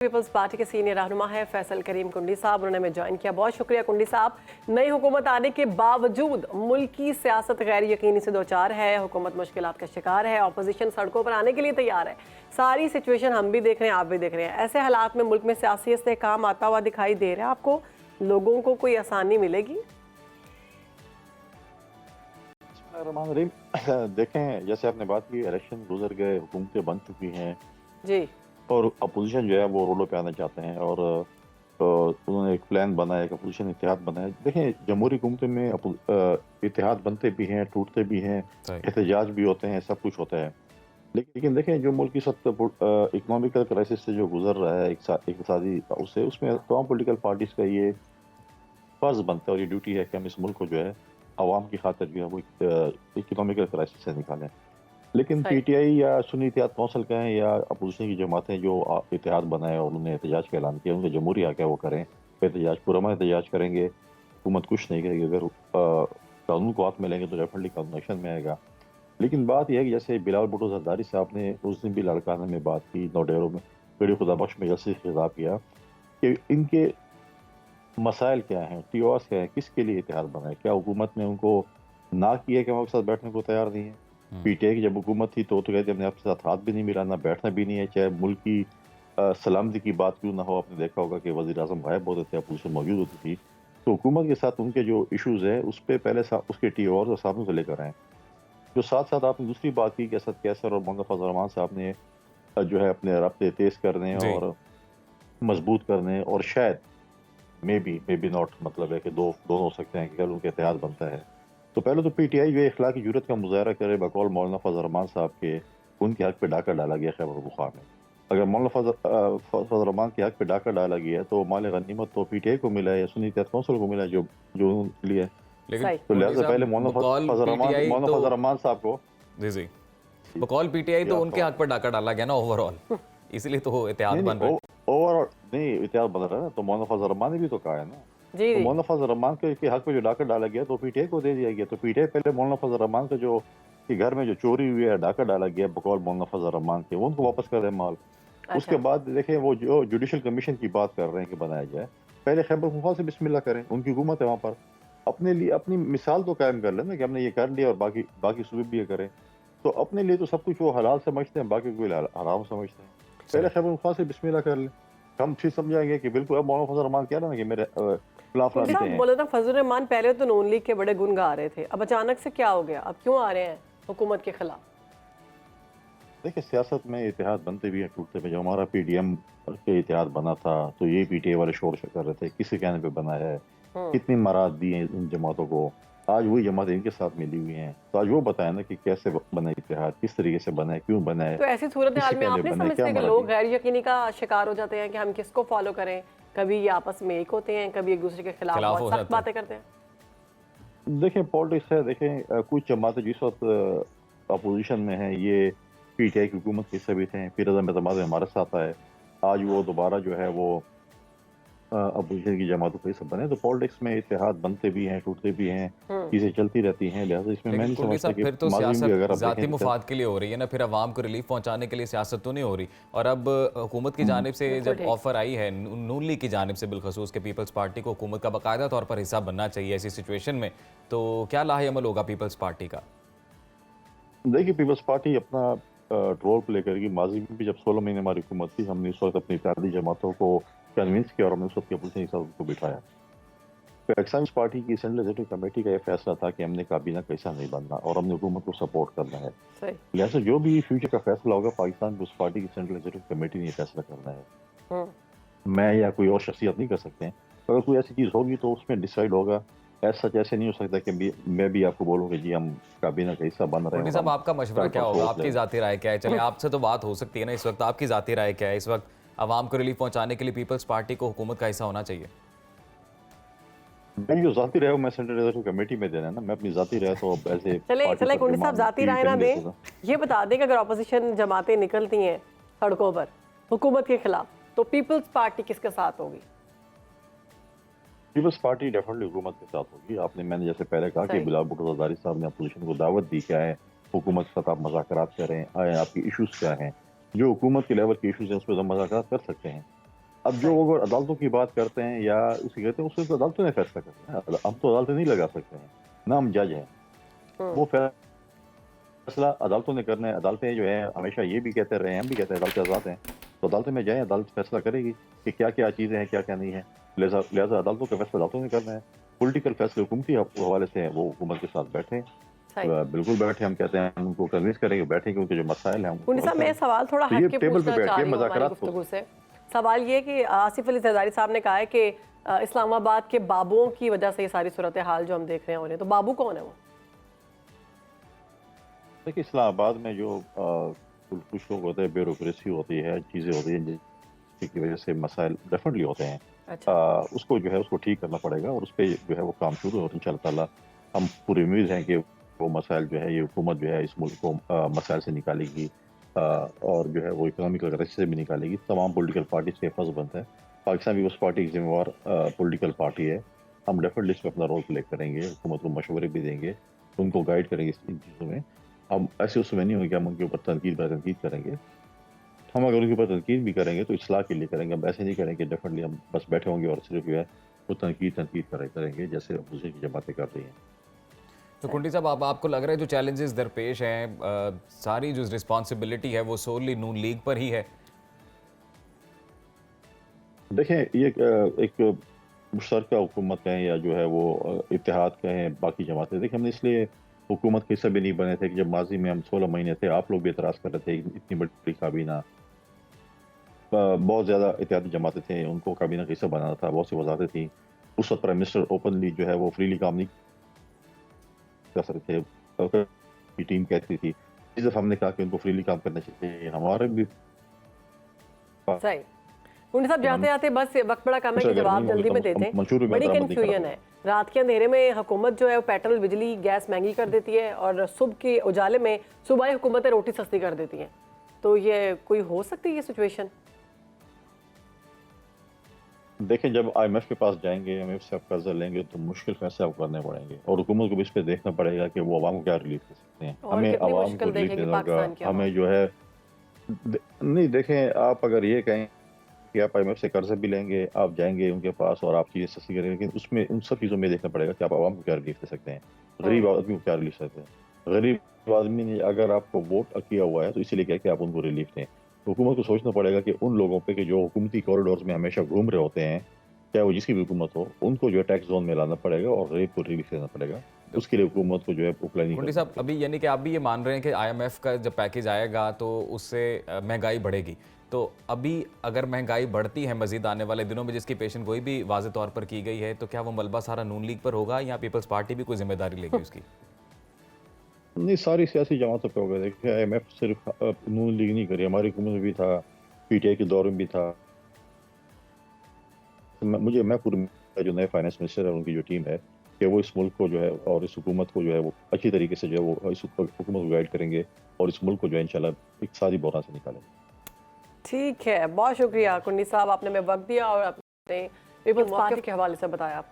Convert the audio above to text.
Peoples party के senior रहनुमा है फैसल करीम कुंडी साहब, उन्होंने हमें ज्वाइन किया। बहुत शुक्रिया कुंडी साहब। नई हुकूमत आने के बावजूद मुल्क की सियासत गैर यकीनी से दो चार है, हुकूमत मुश्किलात का शिकार है, ऑपोजिशन सड़कों पर आने के लिए तैयार है। सारी सिचुएशन हम भी देख रहे हैं, आप भी देख रहे हैं। ऐसे हालात में मुल्क में सियासी इस्तेहकाम आता हुआ दिखाई दे रहा है आपको? लोगों को कोई आसानी मिलेगी? देखें, जैसे आपने बात की, इलेक्शन गुजर गए, हुकूमतें बन चुकी हैं जी, और अपोजिशन जो है वो रोडों पे आना चाहते हैं और उन्होंने एक प्लान बनाया, एक अपोजिशन इत्तेहाद बनाया। देखें, जमहूरी हुकूमतों में इत्तेहाद बनते भी हैं, टूटते भी हैं, एहतजाज भी होते हैं, सब कुछ होता है। लेकिन देखें, जो मुल्क की इकोनॉमिकल क्राइसिस से जो गुजर रहा है, इक़्तिसादी उससे, उसमें तमाम पॉलिटिकल पार्टीज का ये फर्ज बनता है और ये ड्यूटी है कि हम इस मुल्क को जो है आवाम की खातिर जो है वो इकोनॉमिकल क्राइसिस से निकालें। लेकिन पीटीआई या सुन्नी इत्तेहाद कौंसिल का है या अपोजिशन की जमातें जो इत्तेहाद बनाए और उन्होंने एहतजाज का ऐलान किया, उनका जमहूरी हक है वो करें, एहतजाज पुरअमन एहतजाज करेंगे, हुकूमत कुछ नहीं करेगी। अगर कानून को हाथ में लेंगे तो डेफिनेटली कानून एक्शन में आएगा। लेकिन बात यह है कि जैसे बिलावल भुट्टो जरदारी साहब ने उस दिन भी लड़काने में बात की, नौडेरो में बड़ी खुदाबख्श में जैसे खिताब किया कि इनके मसाइल क्या हैं, टीओआस क्या है, किसके लिए इत्तेहाद बनाए, क्या हुकूमत ने उनको ना किया कि हमारे साथ बैठने को तैयार नहीं है? पीटीआई की जब हुकूमत थी तो कहते हमने आपके साथ हाथ भी नहीं मिलाना, बैठना भी नहीं है, चाहे मुल्क की सलामती की बात क्यों ना हो। आपने देखा होगा कि वज़ीर आज़म गायब होते थे, अपोजिशन मौजूद होती थी। तो हुकूमत के साथ उनके जो इशूज़ है उस पर पहले उसके टीओआर और सामने से लेकर आएँ। जो साथ साथ आपने दूसरी बात की कि असद कैसर और मोहम्मद फजल रहमान साहब ने जो है अपने रब्ते तेज़ करने और मजबूत करने और शायद मे बी नॉट, मतलब है कि दोनों हो सकते हैं कि कल उनका इत्तेहाद बनता है। तो पहले तो पीटीआई जो इखलाकी जुर्रत का मुजाहरा करे बकौल मौलाना फजल रहमान साहब के, उनके हक पे डाका डाला गया खैबर पख्तूनख्वा में। अगर मौलाना फजल रहमान के हक पे डाका डाला गया तो माल गनीमत तो पीटीआई को मिला है या सुन्नी इत्तेहाद कौंसिल को मिला है जो लिए। तो लिहाजा पहले मौलाना फजल रहमान साहब को जी बकौल पीटीआई तो उनके हक पर डाका डाला गया ना ओवरऑल, इसलिए तो इत्तेहाद बन रहा है। ओवरऑल नहीं, इत्तेहाद बन रहा है ना, तो मौलाना फजल रहमान ने भी तो कहा है ना। तो मौलाना फजल रहमान के हक में जो डाका डाला गया तो पीटीआई को दे दिया गया। तो पीटीआई पहले मौलाना फजल रहमान का जो कि घर में जो चोरी हुई है, डाका डाला गया बकौल मौलाना फजल रहमान के, वो उनको वापस कर रहे माल। उसके बाद देखें, वो जो जुडिशल कमीशन की बात कर रहे हैं कि बनाया जाए, पहले खैबर पख्तूनख्वा से बिस्मिल्लाह करें, उनकी हुकूमत है वहाँ पर, अपने लिए अपनी मिसाल तो कायम कर लेना कि हमने ये कर लिया और बाकी सूबे भी ये करें। तो अपने लिए तो सब कुछ वो हलाल समझते हैं, बाकी कोई हराम समझते हैं। पहले खैबर पख्तूनख्वा से बिस्मिल्लाह कर लें, हम ठीक समझाएंगे कि बिल्कुल। अब मौलाना फजल रहमान कह रहे हैं कि मेरे खिलाफ मौलाना फजल रहमान पहले तो नून लीग के बड़े गुण गा रहे थे, अब अचानक से क्या हो गया? अब क्यों आ रहे हैं हुकूमत के खिलाफ? देखिए, सियासत में इत्तेहाद बनते भी हैं, टूटते भी। जब हमारा पीडीएम के इत्तेहाद बना था तो ये पीटीआई वाले शोर कर रहे थे, किसी कहने पे बना है, कितनी मराद दी है इन जमातों को। आज वही जमातें इनके साथ मिली हुई हैं, तो आज वो बताएं ना कि कैसे बना इत्तेहाद, किस तरीके से बना है, क्यों बना है। तो ऐसी सूरत हाल में आप नहीं समझते कि लोग गैर यकीनी का शिकार हो जाते हैं कि हम किसको फॉलो करें? कभी ये आपस में एक होते हैं, कभी एक दूसरे के खिलाफ बहुत सख्त बातें करते हैं। देखें, पॉलिटिक्स है। देखें, कुछ जमातें जिस वक्त अपोजिशन में है, ये पीटीआई की हुकूमत के हिस्से भी थे, फिर एतमाद हमारे साथ आए, आज वो दोबारा जो है वो अपोजिशन की जमातों के हिस्सा बने। तो पॉलिटिक्स में इत्तेहाद बनते भी हैं, टूटते भी हैं, चीजें चलती रहती हैं। लिहाजा इसमें मैं नहीं समझता कि फिर तो सियासत ज़ाती मुफाद के लिए हो रही है ना, फिर अवाम को रिलीफ पहुंचाने के लिए सियासत तो नहीं हो रही। और अब हुकूमत की जानिब से जब ऑफर आई है नून लीग की जानिब से, बिलखसूस के पीपल्स पार्टी को हुकूमत का बाकायदा तौर पर हिस्सा बनना चाहिए ऐसी सिचुएशन में, तो क्या लाहेअमल होगा पीपल्स पार्टी का? देखिए, पीपल्स पार्टी अपना रोल प्ले करेगी। माजी में भी जब 16 महीने हमारी हुकूमत थी, हमने इस वक्त अपनी इत्तेहादी जमातों को कन्विंस किया और हमने उस वक्त अपोजिशन के साथ उनको बिठाया। तो एक्साइज पार्टी की सेंट्रल एग्जीक्यूटिव कमेटी का यह फैसला था कि हमने काबीना का हिस्सा नहीं बनना और हमने हुकूमत को सपोर्ट करना है। लिहाजा जो भी फ्यूचर का फैसला होगा, पाकिस्तान की उस पार्टी की सेंट्रल एग्जीक्यूटिव कमेटी ने फैसला करना है। मैं या कोई और शख्सियत नहीं कर सकते हैं। तो अगर कोई ऐसी चीज़ होगी तो उसमें डिसाइड होगा। ऐसा ऐसे नहीं हो सकता कि मैं भी आपको बोलूँ कि जी हम काबीना का हिस्सा बन रहे हैं। साहब, आपका मशवरा क्या होगा? आपकी ज़ाती राय क्या है? चले, आपसे तो बात हो सकती है ना इस वक्त, आपकी ज़ाती राय क्या है? इस वक्त आवाम को रिलीफ पहुंचाने के लिए पीपल्स पार्टी को हुकूमत का हिस्सा होना चाहिए? मैं जो ज़ाती राय मैं सेंट्रल एग्जीक्यूटिव कमेटी में देना है ना, मैं अपनी ज़ाती राय तो ऐसे चले कुंडी साहब ज़ाती राय ना दें, ये बता दें कि अगर ऑपोजिशन जमातें निकलती हैं सड़कों पर हुकूमत के खिलाफ, तो पीपल्स पार्टी किसके साथ होगी? पीपल्स पार्टी डेफिनेटली हुकूमत के साथ होगी। मैंने जैसे पहले कहा कि बिलावल भुट्टो जरदारी साहब ने अपोजिशन को दावत दी कि आए हुकूमत के साथ आप मुज़ाकरात करें, आए आपकी इशूज़ क्या हैं, जो हुकूमत के लेवल के इशूज़ हैं उस पर हम मुज़ाकरात कर सकते हैं। अब जो सही। अगर अदालतों की बात करते हैं या उसे कहते हैं, उससे तो अदालतों ने फैसला करना है। हम तो अदालतें नहीं लगा सकते हैं, ना हम जज हैं। हम्म। वो फैसला अदालतों ने करना है। अदालतें जो है हमेशा ये भी कहते रहे हैं, हम भी कहते हैं अदालतें आज़ाद हैं, तो अदालतें में जाएं, अदालत फैसला करेगी कि क्या क्या चीज़ें हैं, क्या क्या नहीं है। लिहाजा लिहाजा अदालतों का फैसला अदालतों ने करना है। पॉलिटिकल फैसले हुकूमती हवाले से हैं, वो हुकूमत के साथ बैठे, सही। बिल्कुल बैठे। हम कहते हैं हम उनको कन्विंस करेंगे, बैठेंगे, उनके जो मसाइल हैं कुंडी उनको हल साहब, मैं करेंगे। सवाल थोड़ा तो ये हट के टेबल पे पूछना बैठ चाह के रही हूँ हमारी मुज़ाकरात गुफ्तगू से। सवाल ये कि आसिफ अली जरदारी साहब ने कहा है कि इस्लामाबाद के बाबुओं की वजह से ये सारी सूरत हाल जो हम देख रहे हैं हो रहे हैं, तो बाबू कौन है वो? देखिए, इस्लामाबाद में जो कुछ लोग होते हैं, ब्यूरोक्रेसी होती है, चीज़ें होती हैं जिसकी वजह से मसाइल डेफिनेटली होते हैं। अच्छा। उसको जो है उसको ठीक करना पड़ेगा और उस पे जो है वो काम शुरू होता है इंशाअल्लाह ताला। हम पूरी उम्मीद हैं कि वो मसाइल जो है, ये हुकूमत जो है इस मुल्क को मसाइल से निकालेगी, और जो है वो इकोनॉमिकल क्राइसिस से भी निकालेगी। तमाम पॉलिटिकल पार्टी से फर्ज बनता है। पाकिस्तान पीपल्स पार्टी एक जिम्मेवार पॉलिटिकल पार्टी है। हम डेफिनेटली इसमें अपना रोल प्ले करेंगे, हुकूमत को मशवरे भी देंगे, उनको गाइड करेंगे इन चीज़ों में। हम ऐसे उसमें नहीं होंगे कि हम उनके ऊपर तनकीद पर तनकीद करेंगे। हम अगर उनके ऊपर तनकीद भी करेंगे तो इस्लाह के लिए करेंगे। हम ऐसे नहीं करेंगे डेफिनेटली हम बस बैठे होंगे और सिर्फ जो है वो तनकीद करेंगे, जैसे अपोजिशन की जमातें कर रही हैं। तो कुंडी साहब, अब आपको लग रहा है जो चैलेंजेस दरपेश हैं, सारी जो रिस्पॉन्सिबिलिटी है वो सोली नून लीग पर ही है? देखें, ये एक मुश्तरका हुकूमत कहें या जो है वो इत्तेहाद कहें बाकी जमातें, देखिए हमने इसलिए हुकूमत के हिस्सा भी नहीं बने थे कि जब माजी में हम 16 महीने थे, आप लोग भी एतराज़ कर रहे थे इतनी बड़ी काबीना, बहुत ज़्यादा इत्तेहादी जमातें थे, उनको काबीना का हिस्सा बनाना था, बहुत सी वजारतें थी। उस वक्त प्राइम मिनिस्टर ओपनली जो है वो फ्रीली काम नहीं कर सकते थे, की टीम कहती थी। इस दफ़ा हमने कहा कि उनको फ्रीली काम करना चाहिए, हमारे भी सही। कुंडी साहब, जाते जाते बस वक्त बड़ा कम है कि अगर जवाब नहीं होंगे जल्दी तो में दे हम दें। मंशूर में बड़ी दरामद नहीं करा कन्फ्यूजन है। रात के अंधेरे में हुकूमत जो है वो पेट्रोल, बिजली, गैस महंगी कर देती है और सुबह के उजाले में सूबाई हुकूमतें रोटी सस्ती कर देती हैं। तो ये कोई हो सकती है ये सिचुएशन? देखें, जब आईएमएफ के पास जाएंगे, आईएमएफ से आप कर्जा लेंगे तो मुश्किल फैसले आपको करने पड़ेंगे और हुकूमत को भी इस पे देखना पड़ेगा कि वो आवाम को क्या रिलीफ दे सकते हैं। और हमें कितनी आवाम को मुश्किल रिलीफ देखेगी देना होगा। पाकिस्तान की आवाम? हमें जो है नहीं, देखें, आप अगर ये कहें कि आप आईएमएफ से कर्जा भी लेंगे, आप जाएंगे उनके पास और आप चीज़ें सस्ती करेंगे, लेकिन उसमें उन सब चीज़ों में देखना पड़ेगा कि आप आवाम को क्या रिलीफ दे सकते हैं, गरीब आदमी को क्या रिलीफ दे सकते हैं। गरीब आदमी ने अगर आपको वोट किया हुआ है तो इसीलिए क्या कि आप उनको रिलीफ दें। हुकूमत को सोचना पड़ेगा कि उन लोगों पे कि जो हुकूमती कॉरिडोर्स में हमेशा घूम रहे होते हैं, चाहे वो जिसकी भी हुकूमत हो, उनको जो है टैक्स जोन में लाना पड़ेगा और गरीब को रिलीफ देना पड़ेगा। उसके लिए हुकूमत को जो है प्लानिंग कुंडी करनी साहब, पड़ेगी। अभी यानी कि आप भी ये मान रहे हैं कि आईएमएफ का जब पैकेज आएगा तो उससे महंगाई बढ़ेगी। तो अभी अगर महंगाई बढ़ती है मजीद आने वाले दिनों में, जिसकी पेशन गोई भी वाज़ेह तौर पर की गई है, तो क्या वो मलबा सारा नून लीग पर होगा या पीपल्स पार्टी भी कोई जिम्मेदारी लेगी उसकी? नहीं, सारी सियासी जमातों पे हो गया। देखिए, आईएमएफ सिर्फ नून लीग नहीं करी, हमारी हुकूमत में भी था, पीटीआई के दौर में भी था। मैं पूरी जो नए फाइनेंस मिनिस्टर है, उनकी जो टीम है, कि वो इस मुल्क को जो है और इस हुकूमत को जो है वो अच्छी तरीके से जो है वो इस हुकूमत को गाइड करेंगे और इस मुल्क को जो है इंशाल्लाह एक सारी बहरान से निकालेंगे। ठीक है, बहुत शुक्रिया कुंडी साहब, आपने हमें वक्त दिया और अपने पीपल्स पार्टी के हवाले से बताया।